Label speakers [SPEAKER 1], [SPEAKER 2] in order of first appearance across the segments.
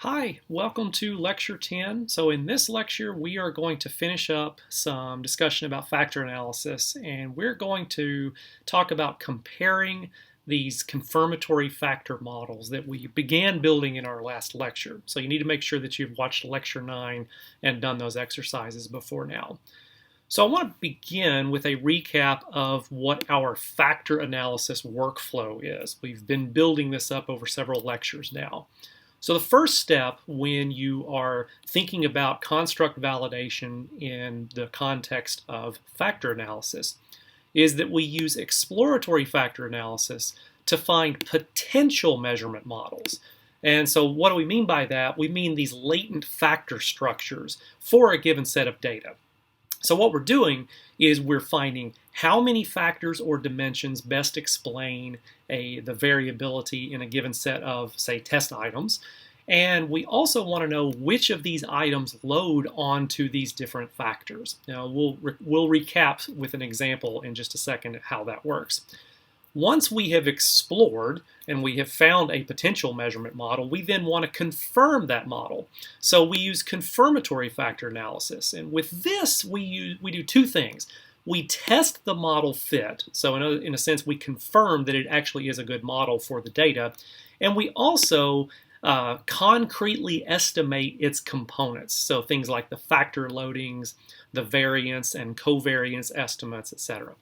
[SPEAKER 1] Hi, welcome to Lecture 10. So in this lecture, we are going to finish up some discussion about factor analysis, and we're going to talk about comparing these confirmatory factor models that we began building in our last lecture. So you need to make sure that you've watched Lecture 9 and done those exercises before now. So I want to begin with a recap of what our factor analysis workflow is. We've been building this up over several lectures now. So the first step when you are thinking about construct validation in the context of factor analysis is that we use exploratory factor analysis to find potential measurement models. And so what do we mean by that? We mean these latent factor structures for a given set of data. So what we're doing is we're finding how many factors or dimensions best explain the variability in a given set of, say, test items. And we also want to know which of these items load onto these different factors. Now, we'll recap with an example in just a second how that works. Once we have explored and we have found a potential measurement model, we then want to confirm that model. So we use confirmatory factor analysis. And with this, we do two things. We test the model fit. So in a sense, we confirm that it actually is a good model for the data. And we also concretely estimate its components. So things like the factor loadings, the variance and covariance estimates, etc.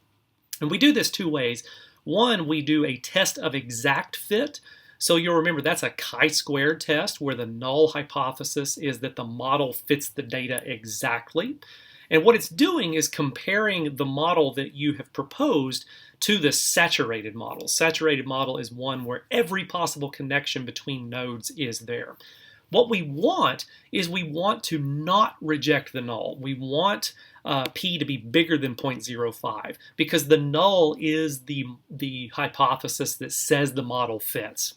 [SPEAKER 1] And we do this two ways. One, we do a test of exact fit. So you'll remember that's a chi-squared test where the null hypothesis is that the model fits the data exactly. And what it's doing is comparing the model that you have proposed to the saturated model. Saturated model is one where every possible connection between nodes is there. What we want is we want to not reject the null. We want p to be bigger than 0.05 because the null is the hypothesis that says the model fits.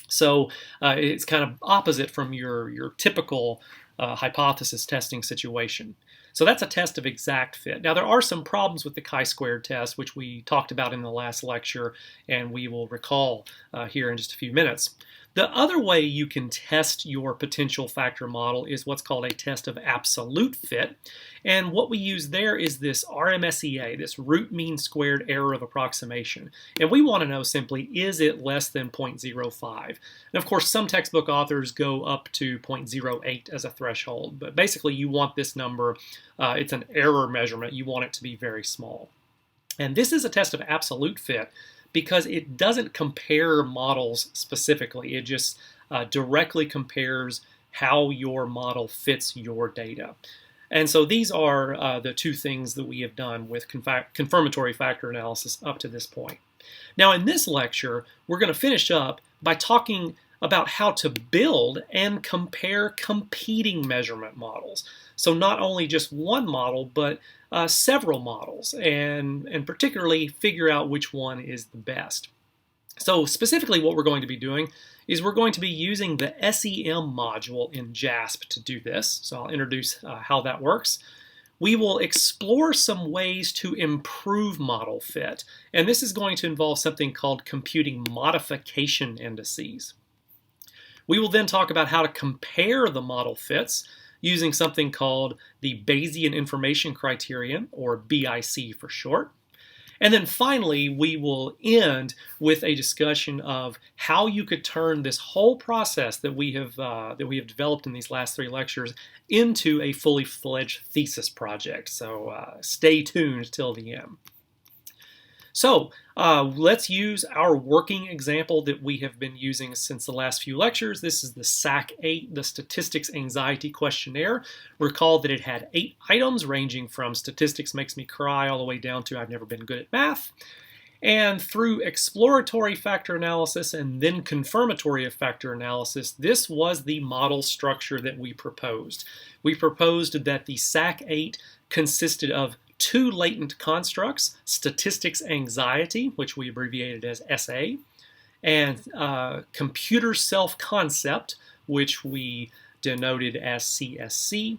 [SPEAKER 1] So it's kind of opposite from your typical hypothesis testing situation. So that's a test of exact fit. Now there are some problems with the chi-squared test, which we talked about in the last lecture, and we will recall here in just a few minutes. The other way you can test your potential factor model is what's called a test of absolute fit. And what we use there is this RMSEA, this root mean squared error of approximation. And we want to know simply, is it less than 0.05? And of course, some textbook authors go up to 0.08 as a threshold. But basically, you want this number, it's an error measurement. You want it to be very small. And this is a test of absolute fit because it doesn't compare models specifically. It just directly compares how your model fits your data. And so these are the two things that we have done with confirmatory factor analysis up to this point. Now in this lecture, we're going to finish up by talking about how to build and compare competing measurement models. So not only just one model, but several models, and particularly figure out which one is the best. So specifically what we're going to be doing is we're going to be using the SEM module in JASP to do this. So I'll introduce how that works. We will explore some ways to improve model fit, and this is going to involve something called computing modification indices. We will then talk about how to compare the model fits using something called the Bayesian Information Criterion, or BIC for short. And then finally, we will end with a discussion of how you could turn this whole process that we have developed in these last three lectures into a fully fledged thesis project. So stay tuned till the end. So let's use our working example that we have been using since the last few lectures. This is the SAC-8, the Statistics Anxiety Questionnaire. Recall that it had 8 items ranging from statistics makes me cry all the way down to I've never been good at math. And through exploratory factor analysis and then confirmatory factor analysis, this was the model structure that we proposed. We proposed that the SAC-8 consisted of 2 latent constructs, statistics anxiety, which we abbreviated as SA, and computer self-concept, which we denoted as CSC,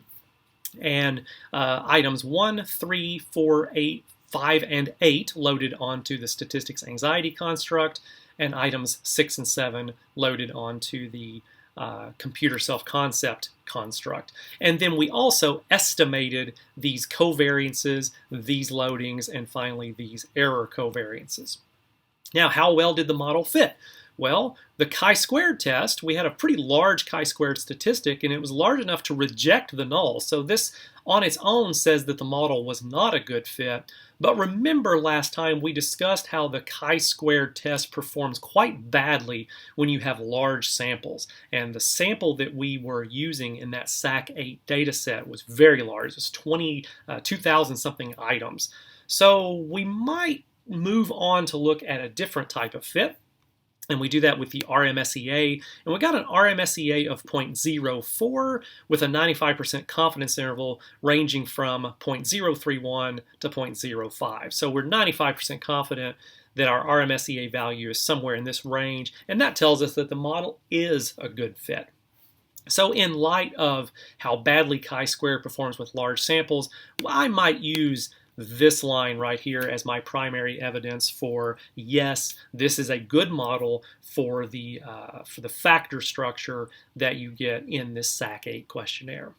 [SPEAKER 1] and items 1, 3, 4, 8, 5, and 8 loaded onto the statistics anxiety construct, and items 6 and 7 loaded onto the computer self-concept construct. And then we also estimated these covariances, these loadings, and finally these error covariances. Now, how well did the model fit? Well, the chi-squared test, we had a pretty large chi-squared statistic, and it was large enough to reject the null. So this on its own says that the model was not a good fit. But remember last time we discussed how the chi-squared test performs quite badly when you have large samples. And the sample that we were using in that PSYC-8 data set was very large. It was 2,000 something items. So we might move on to look at a different type of fit. And we do that with the RMSEA. And we got an RMSEA of 0.04 with a 95% confidence interval ranging from 0.031 to 0.05. So we're 95% confident that our RMSEA value is somewhere in this range. And that tells us that the model is a good fit. So in light of how badly chi-squared performs with large samples, I might use this line right here as my primary evidence for yes, this is a good model for the factor structure that you get in this PSYC-8 questionnaire.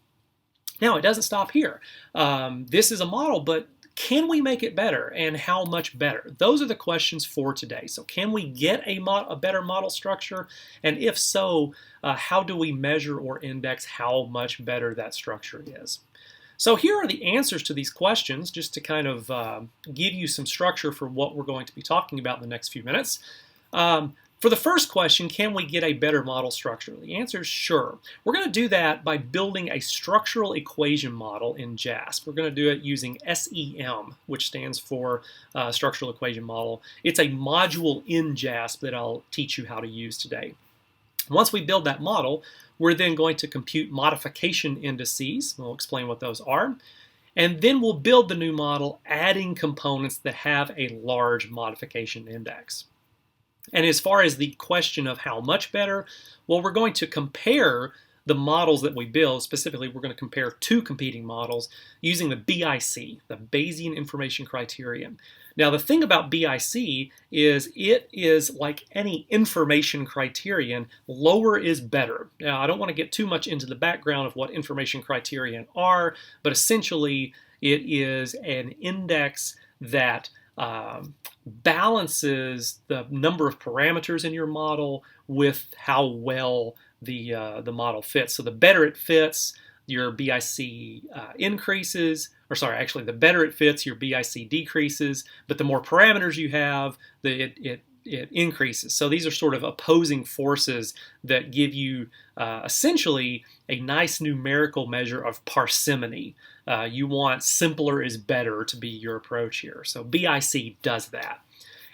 [SPEAKER 1] Now, it doesn't stop here. This is a model, but can we make it better, and how much better? Those are the questions for today. So can we get a better model structure? And if so, how do we measure or index how much better that structure is? So here are the answers to these questions, just to kind of give you some structure for what we're going to be talking about in the next few minutes. For the first question, can we get a better model structure? The answer is sure. We're going to do that by building a structural equation model in JASP. We're going to do it using SEM, which stands for Structural Equation Model. It's a module in JASP that I'll teach you how to use today. Once we build that model, we're then going to compute modification indices. We'll explain what those are. And then we'll build the new model, adding components that have a large modification index. And as far as the question of how much better, well, we're going to compare the models that we build. Specifically, we're going to compare two competing models using the BIC, the Bayesian Information Criterion. Now, the thing about BIC is it is like any information criterion, lower is better. Now, I don't want to get too much into the background of what information criterion are, but essentially it is an index that balances the number of parameters in your model with how well the model fits. So the better it fits, your BIC increases, or sorry, actually the better it fits, your BIC decreases, but the more parameters you have, it increases. So these are sort of opposing forces that give you essentially a nice numerical measure of parsimony. You want simpler is better to be your approach here. So BIC does that.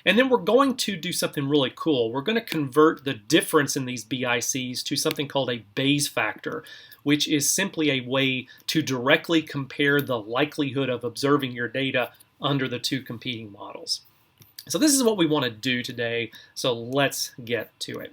[SPEAKER 1] And then we're going to do something really cool. We're going to convert the difference in these BICs to something called a Bayes factor, which is simply a way to directly compare the likelihood of observing your data under the two competing models. So this is what we want to do today, so let's get to it.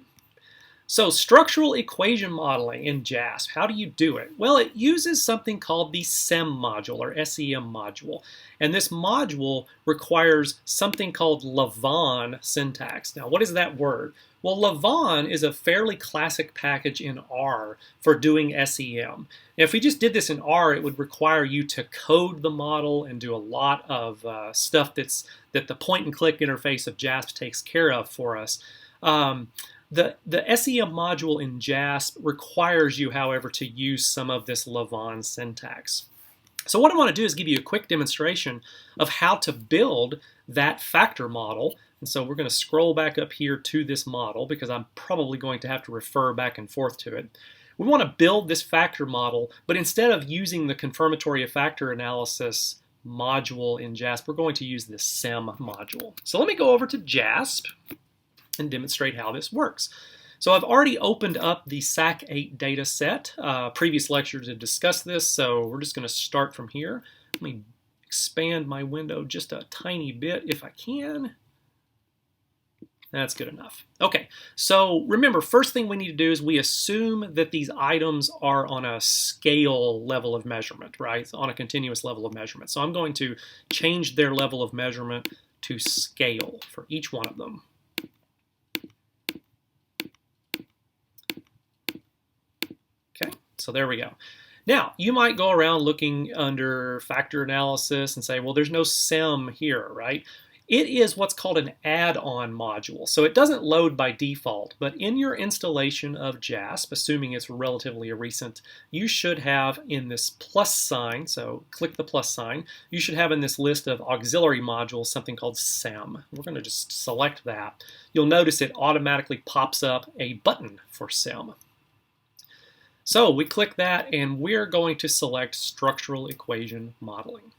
[SPEAKER 1] So structural equation modeling in JASP, how do you do it? Well, it uses something called the SEM module or SEM module. And this module requires something called Livan syntax. Now, what is that word? Well, Livan is a fairly classic package in R for doing SEM. Now, if we just did this in R, it would require you to code the model and do a lot of stuff that the point-and-click interface of JASP takes care of for us. The SEM module in JASP requires you, however, to use some of this Livan syntax. So what I want to do is give you a quick demonstration of how to build that factor model. And so we're going to scroll back up here to this model because I'm probably going to have to refer back and forth to it. We want to build this factor model, but instead of using the confirmatory of factor analysis module in JASP, we're going to use the SEM module. So let me go over to JASP and demonstrate how this works. So I've already opened up the PSYC-8 data set. Previous lectures have discussed this, so we're just going to start from here. Let me expand my window just a tiny bit if I can. That's good enough. Okay, so remember, first thing we need to do is we assume that these items are on a scale level of measurement, right? On a continuous level of measurement. So I'm going to change their level of measurement to scale for each one of them. So there we go. Now, you might go around looking under factor analysis and say, well, there's no SEM here, right? It is what's called an add-on module. So it doesn't load by default, but in your installation of JASP, assuming it's relatively recent, you should have in this plus sign, so click the plus sign, you should have in this list of auxiliary modules something called SEM. We're going to just select that. You'll notice it automatically pops up a button for SEM. So we click that and we're going to select structural equation modeling.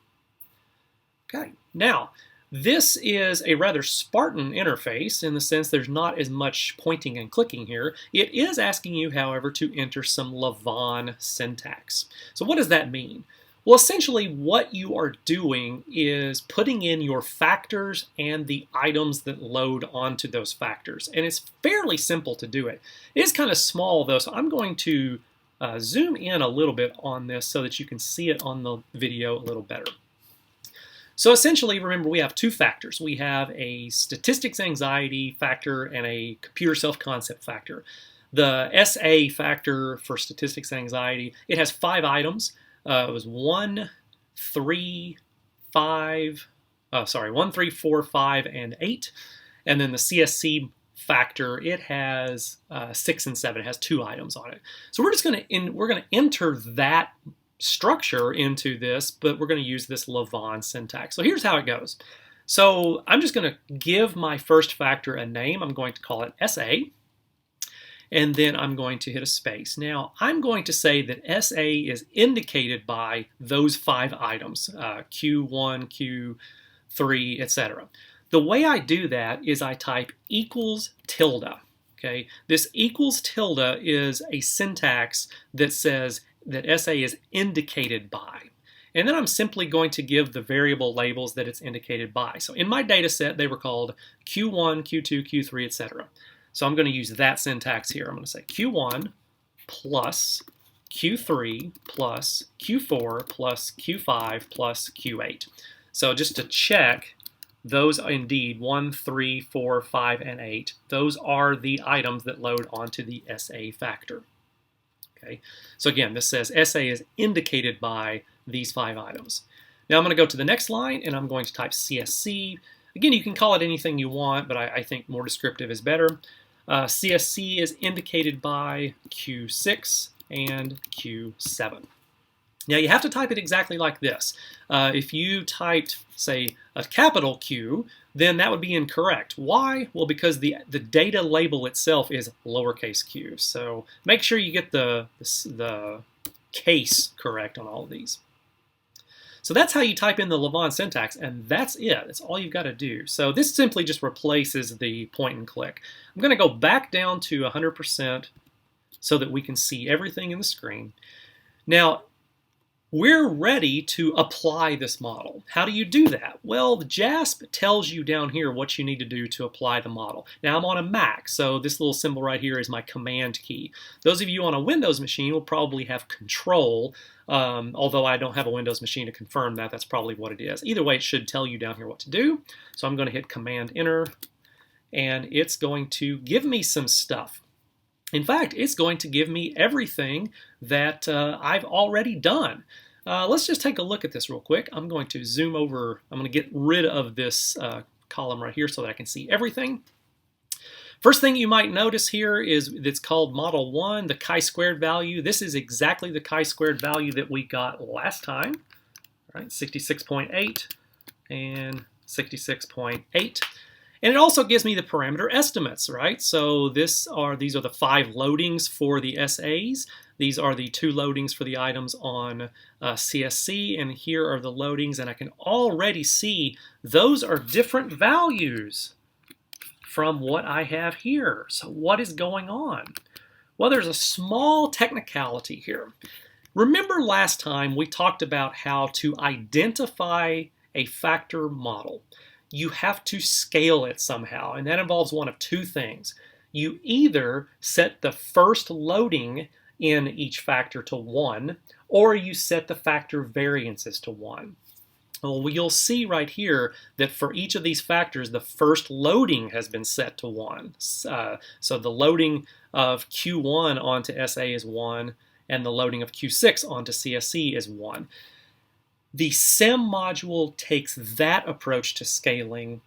[SPEAKER 1] Okay, now this is a rather Spartan interface in the sense there's not as much pointing and clicking here. It is asking you, however, to enter some Livan syntax. So what does that mean? Well, essentially what you are doing is putting in your factors and the items that load onto those factors. And it's fairly simple to do it. It is kind of small though, so I'm going to zoom in a little bit on this so that you can see it on the video a little better. So essentially, remember, we have two factors. We have a statistics anxiety factor and a computer self-concept factor. The SA factor for statistics anxiety, it has 5 items. It was 1, 3, 4, 5, and 8. And then the CSC factor, it has 6 and 7. It has 2 items on it. So we're just going to enter that structure into this, but we're going to use this Livan syntax. So here's how it goes. So I'm just going to give my first factor a name. I'm going to call it SA, and then I'm going to hit a space. Now I'm going to say that SA is indicated by those 5 items, Q1, Q3, etc. The way I do that is I type equals tilde. Okay, this equals tilde is a syntax that says that SA is indicated by. And then I'm simply going to give the variable labels that it's indicated by. So in my data set, they were called Q1, Q2, Q3, etc. So I'm going to use that syntax here. I'm going to say Q1 plus Q3 plus Q4 plus Q5 plus Q8. So just to check, those are indeed 1, 3, 4, 5, and 8. Those are the items that load onto the SA factor. Okay. So again, this says SA is indicated by these 5 items. Now I'm going to go to the next line and I'm going to type CSC. Again, you can call it anything you want, but I think more descriptive is better. CSC is indicated by Q6 and Q7. Now you have to type it exactly like this. If you typed, say, a capital Q, then that would be incorrect. Why? Well, because the data label itself is lowercase q. So make sure you get the case correct on all of these. So that's how you type in the Livan syntax, and that's it. That's all you've got to do. So this simply just replaces the point and click. I'm going to go back down to 100% so that we can see everything in the screen. Now, we're ready to apply this model. How do you do that? Well, the JASP tells you down here what you need to do to apply the model. Now I'm on a Mac, so this little symbol right here is my command key. Those of you on a Windows machine will probably have control, although I don't have a Windows machine to confirm that. That's probably what it is. Either way, it should tell you down here what to do. So I'm going to hit Command Enter, and it's going to give me some stuff. In fact, it's going to give me everything that I've already done. Let's just take a look at this real quick. I'm going to zoom over. I'm going to get rid of this column right here so that I can see everything. First thing you might notice here is it's called Model 1, the chi-squared value. This is exactly the chi-squared value that we got last time. All right, 66.8 and 66.8. And it also gives me the parameter estimates, right? So these are the 5 loadings for the SAs. These are the 2 loadings for the items on CSC, and here are the loadings, and I can already see those are different values from what I have here. So what is going on? Well, there's a small technicality here. Remember last time we talked about how to identify a factor model. You have to scale it somehow, and that involves one of 2 things. You either set the first loading in each factor to 1, or you set the factor variances to 1. Well, you'll see right here that for each of these factors, the first loading has been set to 1. So the loading of Q1 onto SA is 1, and the loading of Q6 onto CSC is 1. The SEM module takes that approach to scaling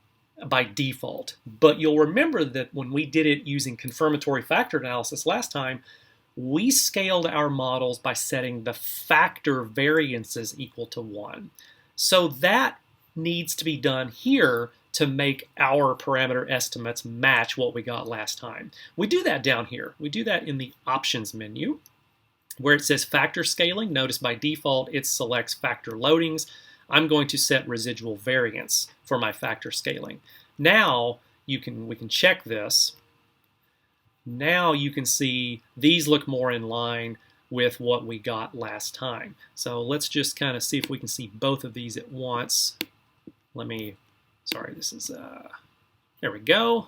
[SPEAKER 1] by default, but you'll remember that when we did it using confirmatory factor analysis last time, we scaled our models by setting the factor variances equal to 1. So that needs to be done here to make our parameter estimates match what we got last time. We do that down here. We do that in the options menu where it says factor scaling. Notice by default it selects factor loadings. I'm going to set residual variance for my factor scaling. Now we can check this. Now you can see these look more in line with what we got last time. So let's just kind of see if we can see both of these at once. Sorry, this is, there we go.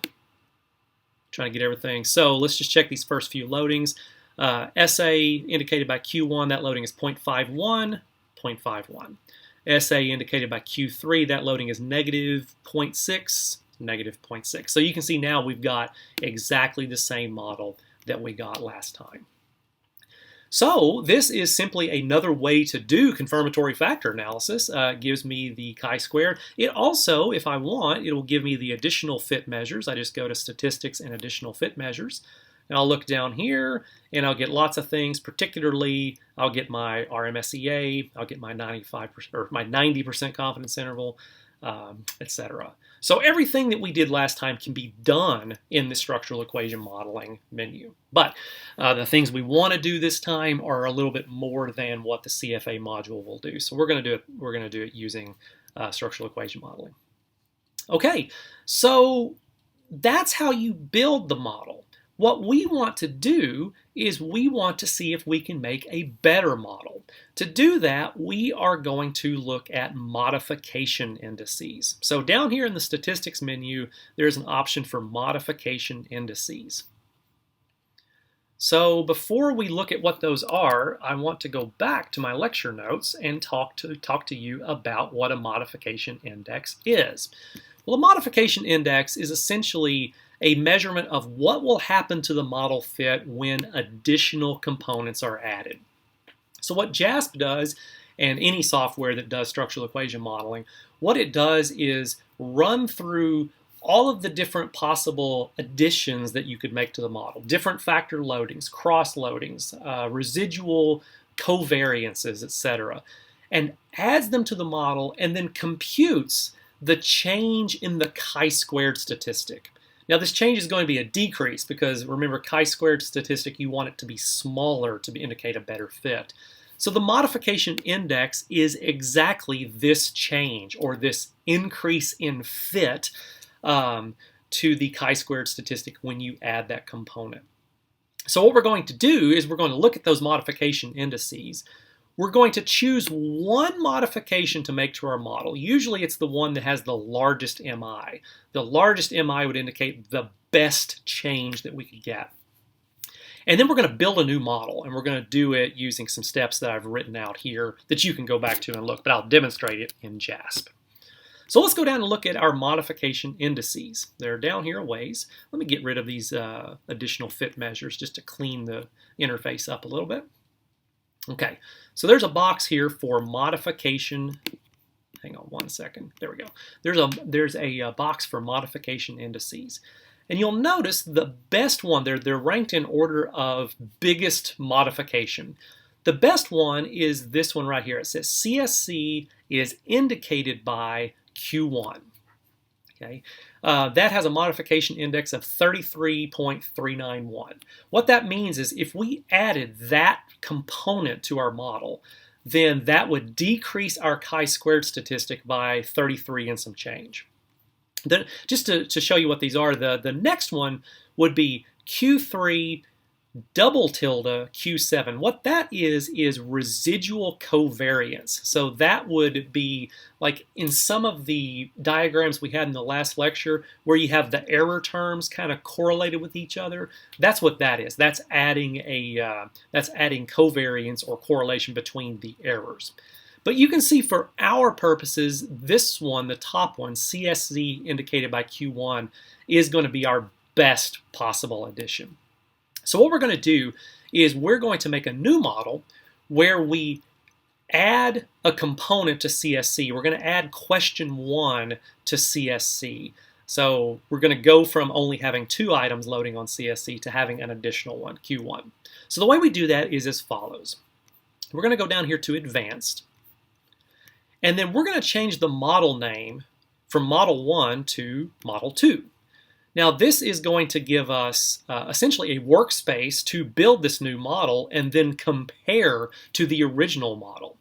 [SPEAKER 1] Trying to get everything. So let's just check these first few loadings. SA indicated by Q1, that loading is 0.51, 0.51. SA indicated by Q3, that loading is negative 0.6, negative 0.6. So you can see now we've got exactly the same model that we got last time. So this is simply another way to do confirmatory factor analysis. It gives me the chi-squared. It also, if I want, it will give me the additional fit measures. I just go to statistics and additional fit measures. And I'll look down here and I'll get lots of things. Particularly, I'll get my RMSEA, I'll get my 95% or my 90% confidence interval, etc. So everything that we did last time can be done in the structural equation modeling menu. But the things we want to do this time are a little bit more than what the CFA module will do. So we're going to do it. We're going to do it using structural equation modeling. Okay, so that's how you build the model. What we want to do is we want to see if we can make a better model. To do that, we are going to look at modification indices. So down here in the statistics menu, there's an option for modification indices. So before we look at what those are, I want to go back to my lecture notes and talk to you about what a modification index is. Well, a modification index is essentially a measurement of what will happen to the model fit when additional components are added. So what JASP does, and any software that does structural equation modeling, what it does is run through all of the different possible additions that you could make to the model, different factor loadings, cross loadings, residual covariances, etc., and adds them to the model and then computes the change in the chi-squared statistic. Now this change is going to be a decrease because remember chi-squared statistic, you want it to be smaller to indicate a better fit. So the modification index is exactly this change or this increase in fit to the chi-squared statistic when you add that component. So what we're going to do is we're going to look at those modification indices. We're going to choose one modification to make to our model. Usually it's the one that has the largest MI. The largest MI would indicate the best change that we could get. And then we're going to build a new model, and we're going to do it using some steps that I've written out here that you can go back to and look, but I'll demonstrate it in JASP. So let's go down and look at our modification indices. They're down here a ways. Let me get rid of these additional fit measures just to clean the interface up a little bit. Okay, so there's a box here for modification. Hang on one second. There we go. There's a box for modification indices. And you'll notice the best one, they're ranked in order of biggest modification. The best one is this one right here. It says CSC is indicated by Q1. Okay, that has a modification index of 33.391. What that means is if we added that component to our model, then that would decrease our chi-squared statistic by 33 and some change. Then, just to show you what these are, the next one would be Q3 double tilde Q7. What that is residual covariance. So that would be like in some of the diagrams we had in the last lecture where you have the error terms kind of correlated with each other. That's what that is. That's adding covariance or correlation between the errors. But you can see for our purposes, this one, the top one, CSZ indicated by Q1, is going to be our best possible addition. So what we're going to do is we're going to make a new model where we add a component to CSC. We're going to add question 1 to CSC. So we're going to go from only having 2 items loading on CSC to having an additional one, Q1. So the way we do that is as follows. We're going to go down here to Advanced, and then we're going to change the model name from Model 1 to Model 2. Now this is going to give us essentially a workspace to build this new model and then compare to the original model.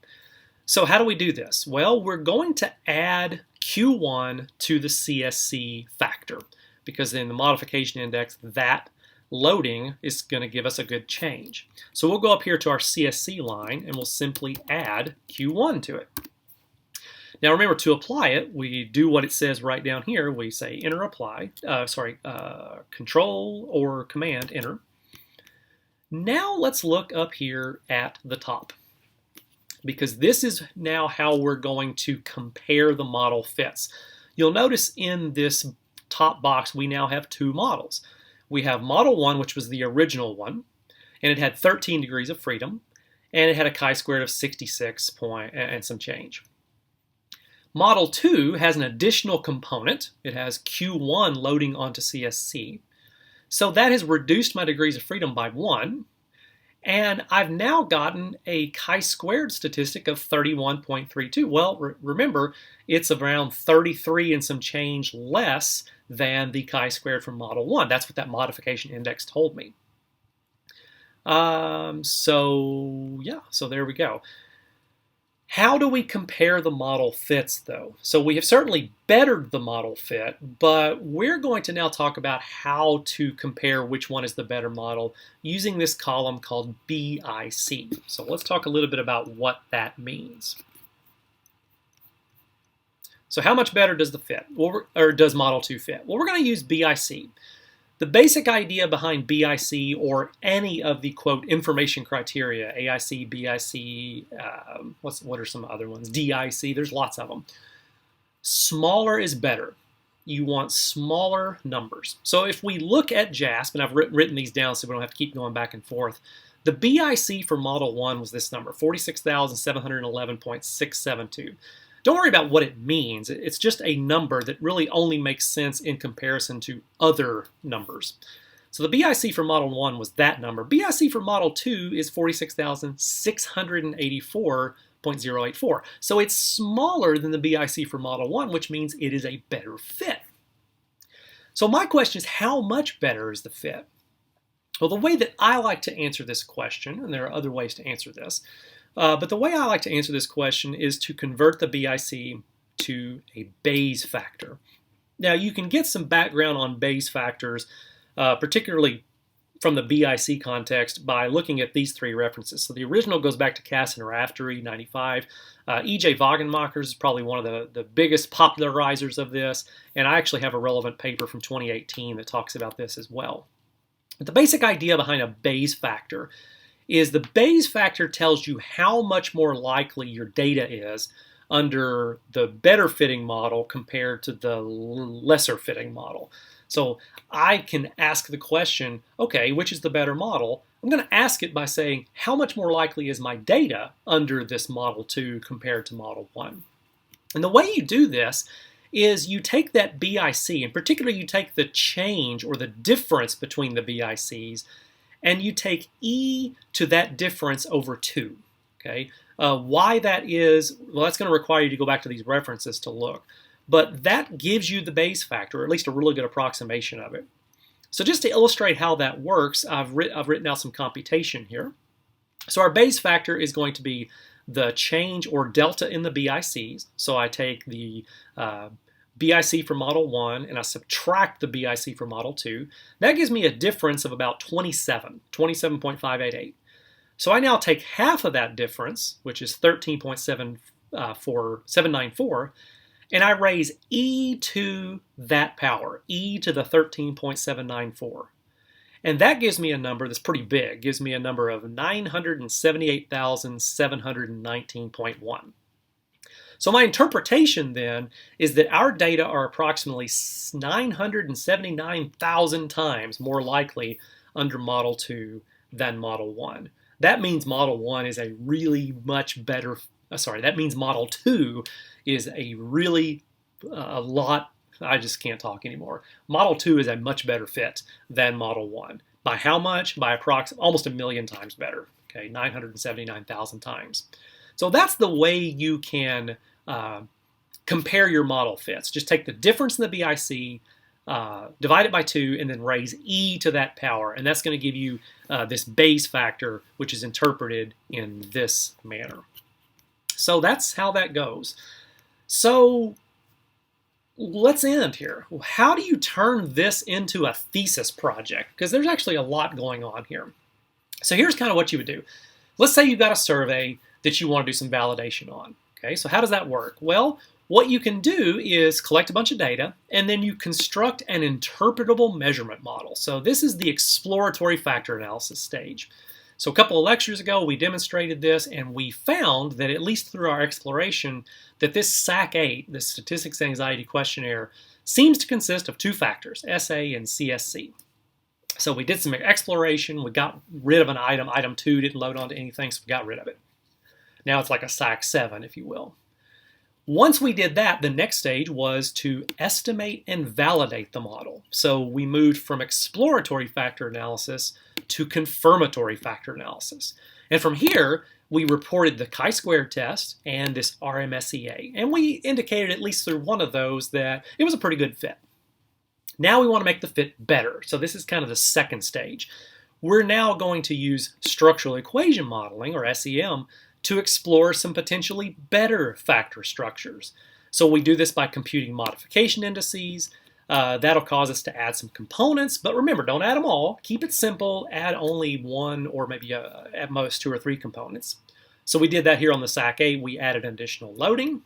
[SPEAKER 1] So how do we do this? Well, we're going to add Q1 to the CSC factor, because in the modification index, that loading is going to give us a good change. So we'll go up here to our CSC line and we'll simply add Q1 to it. Now remember, to apply it, we do what it says right down here. We say enter apply, control or command enter. Now let's look up here at the top, because this is now how we're going to compare the model fits. You'll notice in this top box we now have 2 models. We have Model 1, which was the original one, and it had 13 degrees of freedom, and it had a chi-squared of 66 and some change. Model 2 has an additional component. It has Q1 loading onto CSC. So that has reduced my degrees of freedom by 1. And I've now gotten a chi-squared statistic of 31.32. Well, remember, it's around 33 and some change less than the chi-squared from Model 1. That's what that modification index told me. So there we go. How do we compare the model fits, though? So we have certainly bettered the model fit, but we're going to now talk about how to compare which one is the better model using this column called PSYC. So let's talk a little bit about what that means. So how much better does the fit, or does Model 2 fit? Well, we're going to use PSYC. The basic idea behind PSYC, or any of the, quote, information criteria, AIC, BIC, what are some other ones? DIC, there's lots of them. Smaller is better. You want smaller numbers. So if we look at JASP, and I've written these down so we don't have to keep going back and forth, the BIC for Model 1 was this number, 46,711.672. Don't worry about what it means. It's just a number that really only makes sense in comparison to other numbers. So the BIC for Model 1 was that number. BIC for Model 2 is 46,684.084. So it's smaller than the BIC for Model 1, which means it is a better fit. So my question is, how much better is the fit? Well, the way that I like to answer this question, and there are other ways to answer this, but the way I like to answer this question is to convert the BIC to a Bayes factor. Now, you can get some background on Bayes factors, particularly from the BIC context, by looking at these 3 references. So the original goes back to Cass and Raftery, 95. E.J. Wagenmacher is probably one of the biggest popularizers of this, and I actually have a relevant paper from 2018 that talks about this as well. But the basic idea behind a Bayes factor is the Bayes factor tells you how much more likely your data is under the better fitting model compared to the lesser fitting model. So I can ask the question, okay, which is the better model? I'm going to ask it by saying, how much more likely is my data under this Model 2 compared to Model 1? And the way you do this is you take that BIC, in particular you take the change or the difference between the BICs, and you take e to that difference over 2. Okay? Why that is, well, that's going to require you to go back to these references to look. But that gives you the Bayes factor, or at least a really good approximation of it. So just to illustrate how that works, I've written out some computation here. So our Bayes factor is going to be the change or delta in the BICs. So I take the BIC for Model 1 and I subtract the BIC for Model 2. That gives me a difference of about 27.588. So I now take half of that difference, which is 13.794, and I raise e to that power, e to the 13.794. And that gives me a number that's pretty big. It gives me a number of 978,719.1. So my interpretation then is that our data are approximately 979,000 times more likely under Model 2 than Model 1. That means Model 1 is a really much better, that means Model 2 is a really, a lot, I just can't talk anymore. Model 2 is a much better fit than Model 1. By how much? By approximately almost 1,000,000 times better, okay, 979,000 times. So that's the way you can compare your model fits. Just take the difference in the BIC, divide it by 2, and then raise e to that power. And that's going to give you this Bayes factor, which is interpreted in this manner. So that's how that goes. So let's end here. How do you turn this into a thesis project? Because there's actually a lot going on here. So here's kind of what you would do. Let's say you've got a survey that you want to do some validation on. Okay, so how does that work? Well, what you can do is collect a bunch of data, and then you construct an interpretable measurement model. So this is the exploratory factor analysis stage. So a couple of lectures ago, we demonstrated this, and we found that at least through our exploration, that this SAC-8, the Statistics Anxiety Questionnaire, seems to consist of 2 factors, SA and CSC. So we did some exploration, we got rid of an item, item 2 didn't load onto anything, so we got rid of it. Now it's like a SAC-7, if you will. Once we did that, the next stage was to estimate and validate the model. So we moved from exploratory factor analysis to confirmatory factor analysis. And from here, we reported the chi-square test and this RMSEA. And we indicated, at least through one of those, that it was a pretty good fit. Now we want to make the fit better. So this is kind of the second stage. We're now going to use structural equation modeling, or SEM, to explore some potentially better factor structures. So we do this by computing modification indices. That'll cause us to add some components, but remember, don't add them all. Keep it simple, add only 1 or maybe at most 2 or 3 components. So we did that here on the SAC-8. We added additional loading.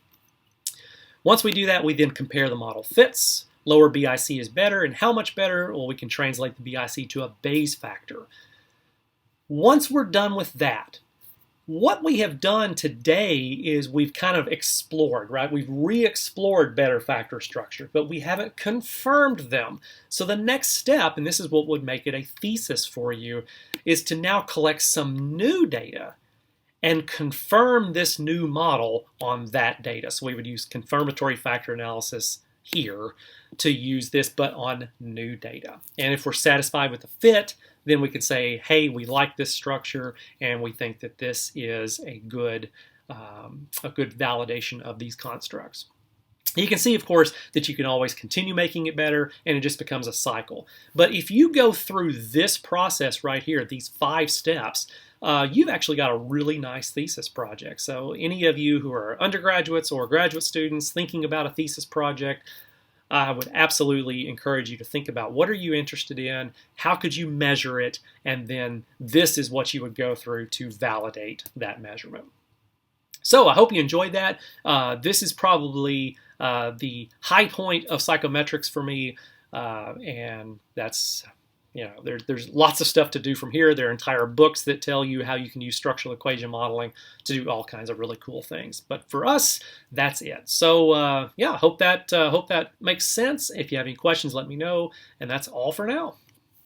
[SPEAKER 1] Once we do that, we then compare the model fits. Lower BIC is better, and how much better? Well, we can translate the BIC to a Bayes factor. Once we're done with that, what we have done today is we've kind of explored, right? We've re-explored better factor structure, but we haven't confirmed them. So the next step, and this is what would make it a thesis for you, is to now collect some new data and confirm this new model on that data. So we would use confirmatory factor analysis here to use this, but on new data. And if we're satisfied with the fit, then we could say, hey, we like this structure, and we think that this is a good validation of these constructs. You can see, of course, that you can always continue making it better, and it just becomes a cycle. But if you go through this process right here, these 5 steps, you've actually got a really nice thesis project. So any of you who are undergraduates or graduate students thinking about a thesis project, I would absolutely encourage you to think about what are you interested in, how could you measure it, and then this is what you would go through to validate that measurement. So I hope you enjoyed that. This is probably the high point of psychometrics for me, and that's, there's lots of stuff to do from here. There are entire books that tell you how you can use structural equation modeling to do all kinds of really cool things. But for us, that's it. So yeah, hope that makes sense. If you have any questions, let me know. And that's all for now.